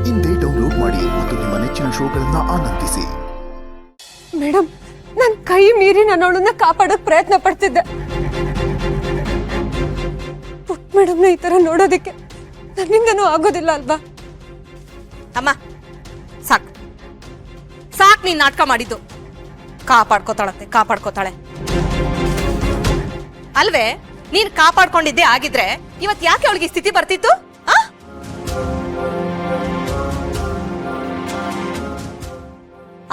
ಇಂದೇ ಡೌನ್ಲೋಡ್ ಮಾಡಿ ಮತ್ತು ನಿಮ್ಮ ನೆಚ್ಚಿನ ಶೋಗಳನ್ನ ಆನಂದಿಸಿ. ಮೇಡಮ್, ನನ್ನ ಕೈ ಮೀರಿ ನಾನು ಅವಳನ್ನ ಕಾಪಾಡೋಕೆ ಪ್ರಯತ್ನ ಪಡ್ತಿದ್ದೆ. ಪುಟ್ ಮೇಡಮ್ನ ಈ ತರ ನೋಡೋದಕ್ಕೆ ನನ್ನಿಂದನೂ ಆಗೋದಿಲ್ಲ ಅಲ್ವಾ? ಅಮ್ಮ ಸಾಕ್ ಸಾಕ್, ನೀನ್ ನಾಟಕ ಮಾಡಿದ್ದು. ಕಾಪಾಡ್ಕೋತಾಳೆ ಅಲ್ವೇ? ನೀನ್ ಕಾಪಾಡ್ಕೊಂಡಿದ್ದೆ ಆಗಿದ್ರೆ ಇವತ್ ಯಾಕೆ ಅವಳಿಗೆ ಸ್ಥಿತಿ ಬರ್ತಿತ್ತು?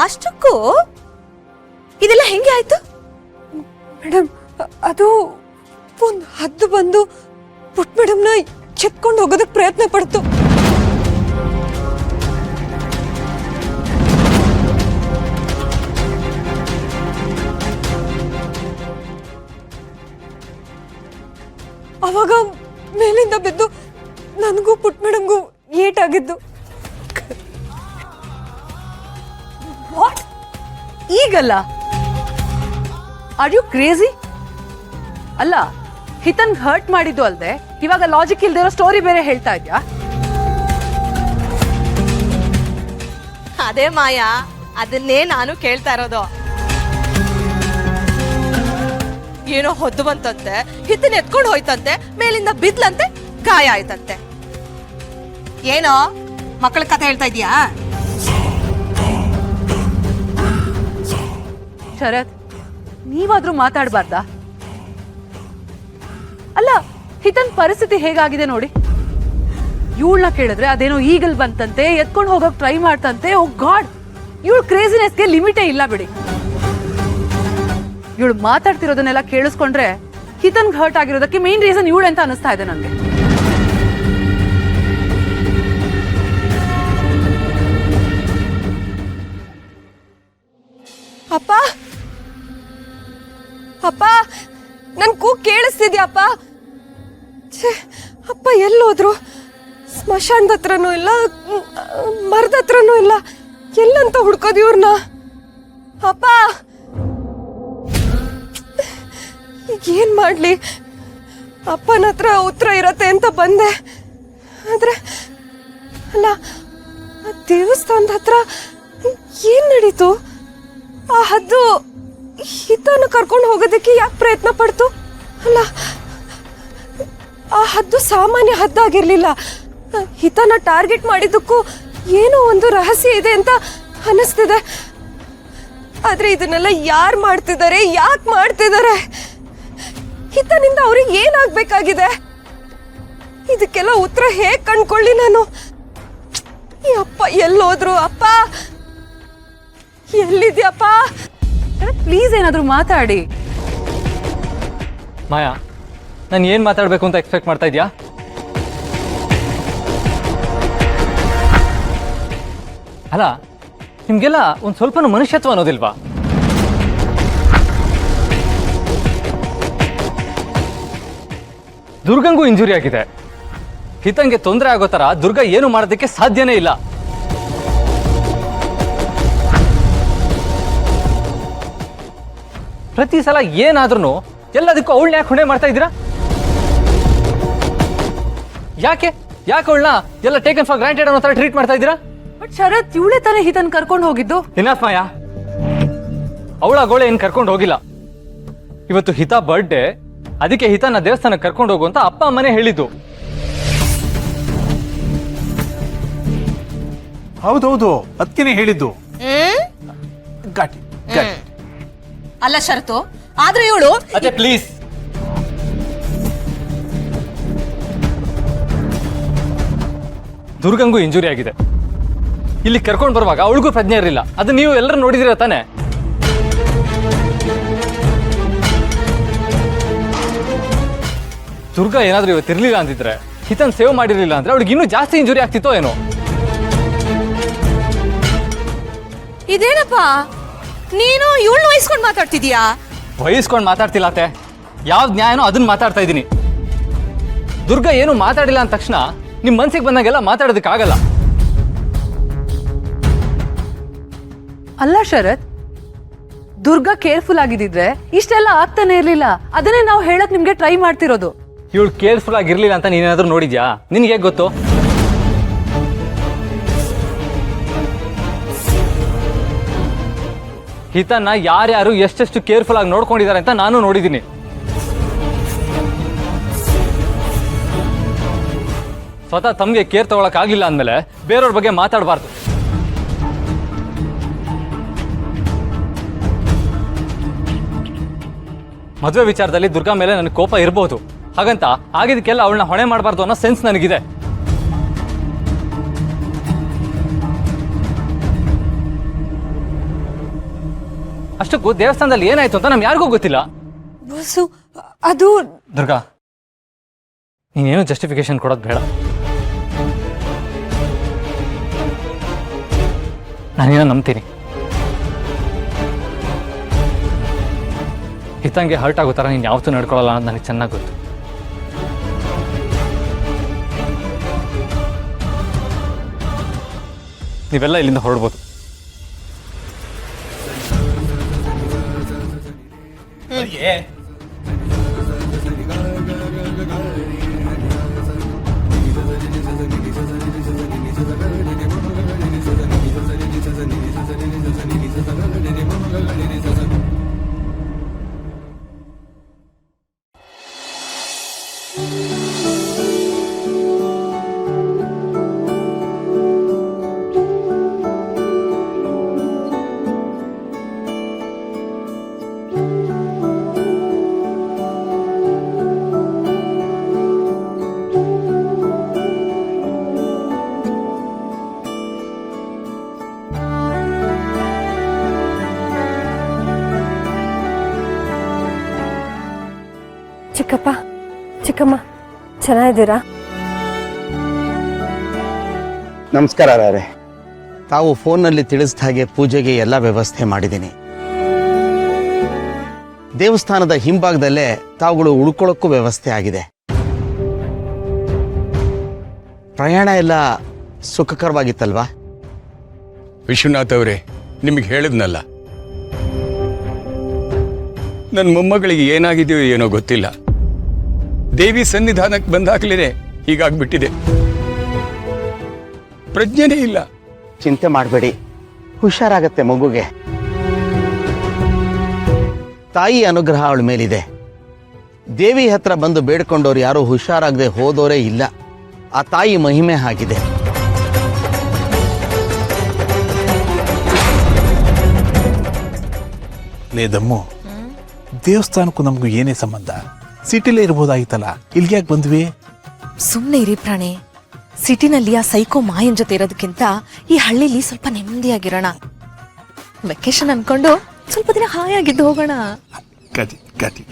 ಅಷ್ಟಕ್ಕೂ ಇದೆಲ್ಲ ಹೆಂಗೆ ಆಯ್ತು? ಮೇಡಮ್, ಅದು ಒಂದು ಹದ್ದು ಬಂದು ಪುಟ್ ಮೇಡಮ್ನ ಚೆತ್ಕೊಂಡು ಹೋಗೋದಕ್ಕೆ ಪ್ರಯತ್ನ ಪಡ್ತು. ಅವಾಗ ಮೇಲಿಂದ ಬಿದ್ದು ನನಗೂ ಪುಟ್ ಮೇಡಮ್ಗೂ ಏಟಾಗಿದ್ದು. ವಾಟ್? ಈಗಲ್ಲ? Are you crazy? ಅಲ್ಲ, ಹಿತನ್ ಹರ್ಟ್ ಮಾಡಿದ್ದು ಅಲ್ದೆ ಇವಾಗ ಲಾಜಿಕ್ ಇಲ್ದೇ ಇರೋ ಸ್ಟೋರಿ ಬೇರೆ ಹೇಳ್ತಾ ಇದ್ಯಾ? ಅದೇ ಮಾಯಾ, ಅದನ್ನೇ ನಾನು ಕೇಳ್ತಾ ಇರೋದು. ಏನೋ ಹೊದ್ದು ಬಂತಂತೆ, ಹಿತನ್ ಎತ್ಕೊಂಡು ಹೋಯ್ತಂತೆ, ಮೇಲಿಂದ ಬಿದ್ಲಂತೆ, ಗಾಯ ಆಯ್ತಂತೆ. ಏನೋ ಮಕ್ಕಳ ಕಥೆ ಹೇಳ್ತಾ ಇದೀಯಾ? ಶರತ್, ನೀವಾದ್ರೂ ಮಾತಾಡ್ಬಾರ್ದಾ? ಅಲ್ಲ, ಹಿತನ್ ಪರಿಸ್ಥಿತಿ ಹೇಗಾಗಿದೆ ನೋಡಿ. ಇವಳನ್ನ ಕೇಳಿದ್ರೆ ಅದೇನೋ ಈಗಲ್ ಬಂತಂತೆ, ಎತ್ಕೊಂಡು ಹೋಗಕ್ ಟ್ರೈ ಮಾಡ್ತಂತೆ. ಓ ಗಾಡ್, ಇವಳು ಕ್ರೇಜಿನೆಸ್ಗೆ ಲಿಮಿಟೇ ಇಲ್ಲ ಬಿಡಿ. ಇವಳು ಮಾತಾಡ್ತಿರೋದನ್ನೆಲ್ಲ ಕೇಳಿಸ್ಕೊಂಡ್ರೆ ಹಿತನ್ಗೆ ಹರ್ಟ್ ಆಗಿರೋದಕ್ಕೆ ಮೇನ್ ರೀಸನ್ ಇವಳು ಅಂತ ಅನಿಸ್ತಾ ಇದೆ ನನಗೆ. ಅಪ್ಪ ಅಪ್ಪ, ನನ್ ಕೂಗ್ ಕೇಳಿಸ್ತಿದ್ಯಪ್ಪ? ಅಪ್ಪ ಎಲ್ಲೋದ್ರು? ಸ್ಮಶಾನದ ಹತ್ರನೂ ಇಲ್ಲ, ಮರದ ಹತ್ರನೂ ಇಲ್ಲ. ಎಲ್ಲಂತ ಹುಡ್ಕೋದು ಇವ್ರನ್ನ? ಅಪ್ಪ, ಈಗ ಏನ್ ಮಾಡ್ಲಿ? ಅಪ್ಪನ ಹತ್ರ ಉತ್ತರ ಇರತ್ತೆ ಅಂತ ಬಂದೆ, ಆದ್ರೆ ಅಲ್ಲ, ಆ ದೇವಸ್ಥಾನದ ಹತ್ರ ಏನ್ ನಡೀತು? ಆ ಹದ್ದು ಹಿತನ ಕರ್ಕೊಂಡು ಹೋಗೋದಕ್ಕೆ ಯಾಕೆ ಪ್ರಯತ್ನ ಪಡ್ತು? ಅಲ್ಲ, ಆ ಹದ್ದು ಸಾಮಾನ್ಯ ಹದ್ದಾಗಿರ್ಲಿಲ್ಲ. ಹಿತನ ಟಾರ್ಗೆಟ್ ಮಾಡಿದ್ದಕ್ಕೂ ಏನೋ ಒಂದು ರಹಸ್ಯ ಇದೆ ಅಂತ ಅನ್ನಿಸ್ತಿದೆ. ಆದ್ರೆ ಇದನ್ನೆಲ್ಲ ಯಾರು ಮಾಡ್ತಿದ್ದಾರೆ, ಯಾಕೆ ಮಾಡ್ತಿದ್ದಾರೆ? ಹಿತನಿಂದ ಅವ್ರಿಗೆ ಏನಾಗ್ಬೇಕಾಗಿದೆ? ಇದಕ್ಕೆಲ್ಲ ಉತ್ತರ ಹೇಗ್ ಕಂಡ್ಕೊಳ್ಳಿ ನಾನು? ಈ ಅಪ್ಪ ಎಲ್ಲೋದ್ರು? ಅಪ್ಪ ಎಲ್ಲಿದ್ಯಪ್ಪ? ಪ್ಲೀಸ್ ಏನಾದ್ರೂ ಮಾತಾಡಿ. ಮಾಯಾ, ನಾನು ಏನ್ ಮಾತಾಡ್ಬೇಕು ಅಂತ ಎಕ್ಸ್ಪೆಕ್ಟ್ ಮಾಡ್ತಾ ಇದ್ಯಾ? ಅಲ್ಲ, ನಿಮ್ಗೆಲ್ಲ ಒಂದ್ ಸ್ವಲ್ಪ ಮನುಷ್ಯತ್ವ ಅನ್ನೋದಿಲ್ವಾ? ದುರ್ಗಂಗೂ ಇಂಜುರಿ ಆಗಿದೆ. ಹಿತಂಗೆ ತೊಂದರೆ ಆಗೋ ತರ ದುರ್ಗ ಏನು ಮಾಡೋದಕ್ಕೆ ಸಾಧ್ಯನೇ ಇಲ್ಲ. ಪ್ರತಿ ಸಲ ಏನಾದ್ರೂ ಎಲ್ಲದಕ್ಕೂ ಅವಳನ್ನ ಯಾಕೆ ಹೊಣೆ ಮಾಡ್ತಾ ಇದ್ದೀರಾ? ಯಾಕೆ ಅವಳನ್ನ ಎಲ್ಲ ಟೇಕನ್ ಫಾರ್ ಗ್ರಾಂಟೆಡ್ ಅನ್ನೋ ತರ ಟ್ರೀಟ್ ಮಾಡ್ತಾ ಇದ್ದೀರಾ? ಬಟ್ ಶರತ್, ಇವಳೇ ತಾನೇ ಹಿತನ್ ಕರ್ಕೊಂಡು ಹೋಗಿದ್ದು. ಇನಫ್ ಮಾಯಾ, ಅವಳ ಗೋಳೆ ಏನ್ ಕರ್ಕೊಂಡು ಹೋಗಿಲ್ಲ. ಇವತ್ತು ಹಿತ ಬರ್ಡೇ, ಅದಕ್ಕೆ ಹಿತನ ದೇವಸ್ಥಾನಕ್ಕೆ ಕರ್ಕೊಂಡು ಹೋಗು ಅಂತ ಅಪ್ಪ ಅಮ್ಮನೇ ಹೇಳಿದ್ದು. ಹೌದೌದು, ಅದಕ್ಕೇನೆ ಹೇಳಿದ್ದು. ಗಾಟಿ ಅಲ್ಲ ಶರತು, ಆದ್ರೆ ಇವಳು ಅದೇ ಪ್ಲೀಸ್. ದುರ್ಗಂಗೂ ಇಂಜುರಿ ಆಗಿದೆ. ಇಲ್ಲಿ ಕರ್ಕೊಂಡು ಬರುವಾಗ ಅವಳಿಗೂ ಪ್ರಜ್ಞೆ ಇರಲಿಲ್ಲ. ಅದು ನೀವು ಎಲ್ಲರೂ ನೋಡಿದಿರ ತಾನೆ? ದುರ್ಗ ಏನಾದ್ರೂ ಇವತ್ತು ಇರ್ಲಿಲ್ಲ ಅಂತಿದ್ರೆ, ಹಿತನ್ ಸೇವ್ ಮಾಡಿರ್ಲಿಲ್ಲ ಅಂದ್ರೆ ಅವಳಿಗೆ ಇನ್ನೂ ಜಾಸ್ತಿ ಇಂಜುರಿ ಆಗ್ತಿತ್ತೋ ಏನೋ. ಇದೇನಪ್ಪ, ನೀನು ಇವಳನ್ನ ವಹಿಸ್ಕೊಂಡು ಮಾತಾಡ್ತಿದೀಯಾ? ವಹಿಸ್ಕೊಂಡು ಮಾತಾಡ್ತಿಲ್ಲ ಅತ್ತೆ, ಯಾವ್ದು ನ್ಯಾಯನೋ ಅದನ್ನ ಮಾತಾಡ್ತಾ ಇದ್ದೀನಿ. ದುರ್ಗ ಏನು ಮಾತಾಡಿಲ್ಲ ಅಂದ ತಕ್ಷಣ ನಿಮ್ ಮನ್ಸಿಗೆ ಬಂದಾಗೆಲ್ಲ ಮಾತಾಡೋದಕ್ಕಾಗಲ್ಲ. ಅಲ್ಲ ಶರತ್, ದುರ್ಗಾ ಕೇರ್ಫುಲ್ ಆಗಿದ್ದಿದ್ರೆ ಇಷ್ಟೆಲ್ಲ ಆಗ್ತಾನೆ ಇರ್ಲಿಲ್ಲ. ಅದನ್ನೇ ನಾವು ಹೇಳಕ್ ನಿಮ್ಗೆ ಟ್ರೈ ಮಾಡ್ತಿರೋದು. ಇವಳು ಕೇರ್ಫುಲ್ ಆಗಿರ್ಲಿಲ್ಲ ಅಂತ ನೀನೇನಾದ್ರೂ ನೋಡಿದ್ಯಾ? ನಿನ್ಗೆ ಹೇಗೆ ಗೊತ್ತು? ಹಿತನ್ನ ಯಾರ್ಯಾರು ಎಷ್ಟೆಷ್ಟು ಕೇರ್ಫುಲ್ ಆಗಿ ನೋಡ್ಕೊಂಡಿದ್ದಾರೆ ಅಂತ ನಾನು ನೋಡಿದ್ದೀನಿ. ಸ್ವತಃ ತಮಗೆ ಕೇರ್ ತಗೊಳಕ್ಕಾಗಿಲ್ಲ ಅಂದಮೇಲೆ ಬೇರೆಯವ್ರ ಬಗ್ಗೆ ಮಾತಾಡಬಾರ್ದು. ಮದುವೆ ವಿಚಾರದಲ್ಲಿ ದುರ್ಗಾ ಮೇಲೆ ನನಗೆ ಕೋಪ ಇರಬಹುದು, ಹಾಗಂತ ಆಗಿದ್ದಕ್ಕೆಲ್ಲ ಅವಳನ್ನ ಹೊಣೆ ಮಾಡಬಾರ್ದು ಅನ್ನೋ ಸೆನ್ಸ್ ನನಗಿದೆ. ಅಷ್ಟಕ್ಕೂ ದೇವಸ್ಥಾನದಲ್ಲಿ ಏನಾಯ್ತು ಅಂತ ನಮ್ಗೆ ಯಾರಿಗೂ ಗೊತ್ತಿಲ್ಲ. ಬಸ್ಸು ಅದು ದುರ್ಗಾ, ನೀನೇನು ಜಸ್ಟಿಫಿಕೇಶನ್ ಕೊಡೋದು ಬೇಡ. ನಾನೇನೋ ನಂಬ್ತೀನಿ. ಹಿತಂಗೆ ಹರ್ಟ್ ಆಗೋ ಥರ ನೀನು ಯಾವತ್ತೂ ನಡ್ಕೊಳ್ಳಲ್ಲ ಅನ್ನೋದು ನನಗೆ ಚೆನ್ನಾಗಿ ಗೊತ್ತು. ನೀವೆಲ್ಲ ಇಲ್ಲಿಂದ ಹೊರಡ್ಬೋದು. ಚಿಕ್ಕಪ್ಪ ಚಿಕ್ಕಮ್ಮ ಚೆನ್ನಾಗಿದ್ದೀರಾ? ನಮಸ್ಕಾರ ರಾರೆ. ತಾವು ಫೋನ್ನಲ್ಲಿ ತಿಳಿಸಿದ ಹಾಗೆ ಪೂಜೆಗೆ ಎಲ್ಲ ವ್ಯವಸ್ಥೆ ಮಾಡಿದ್ದೀನಿ. ದೇವಸ್ಥಾನದ ಹಿಂಭಾಗದಲ್ಲೇ ತಾವುಗಳು ಉಳ್ಕೊಳ್ಳೋಕ್ಕೂ ವ್ಯವಸ್ಥೆ ಆಗಿದೆ. ಪ್ರಯಾಣ ಎಲ್ಲ ಸುಖಕರವಾಗಿತ್ತಲ್ವಾ? ವಿಶ್ವನಾಥ್ ಅವರೇ, ನಿಮಗೆ ಹೇಳಿದ್ನಲ್ಲ, ನನ್ನ ಮೊಮ್ಮಗಳಿಗೆ ಏನಾಗಿದೆಯೋ ಏನೋ ಗೊತ್ತಿಲ್ಲ. ದೇವಿ ಸನ್ನಿಧಾನಕ್ಕೆ ಬಂದಾಗಲೇ ಹೀಗಾಗ್ಬಿಟ್ಟಿದೆ. ಪ್ರಜ್ಞೆನೇ ಇಲ್ಲ. ಚಿಂತೆ ಮಾಡಬೇಡಿ, ಹುಷಾರಾಗತ್ತೆ ಮಗುಗೆ. ತಾಯಿ ಅನುಗ್ರಹ ಅವಳ ಮೇಲಿದೆ. ದೇವಿ ಹತ್ರ ಬಂದು ಬೇಡ್ಕೊಂಡವ್ರು ಯಾರೂ ಹುಷಾರಾಗದೆ ಹೋದೋರೇ ಇಲ್ಲ. ಆ ತಾಯಿ ಮಹಿಮೆ ಆಗಿದೆ. ಲೇದಮ್ಮು, ದೇವಸ್ಥಾನಕ್ಕೂ ನಮಗೂ ಏನೇ ಸಂಬಂಧ? ಸಿಟಿಲೇ ಇರ್ಬೋದಾಗಿತ್ತಲ್ಲ, ಇಲ್ಲಿಗೆ ಯಾಕೆ ಬಂದ್ವಿ? ಸುಮ್ಮನೆ ಇರಿ ಪ್ರಾಣಿ. ಸಿಟಿನಲ್ಲಿ ಆ ಸೈಕೋ ಮಾಯನ್ ಜೊತೆ ಇರೋದಕ್ಕಿಂತ ಈ ಹಳ್ಳಿಲಿ ಸ್ವಲ್ಪ ನೆಮ್ಮದಿಯಾಗಿರೋಣ. ವೆಕೇಶನ್ ಅನ್ಕೊಂಡು ಸ್ವಲ್ಪ ದಿನ ಹಾಯಾಗಿದ್ದು ಹೋಗೋಣ. ಗತಿ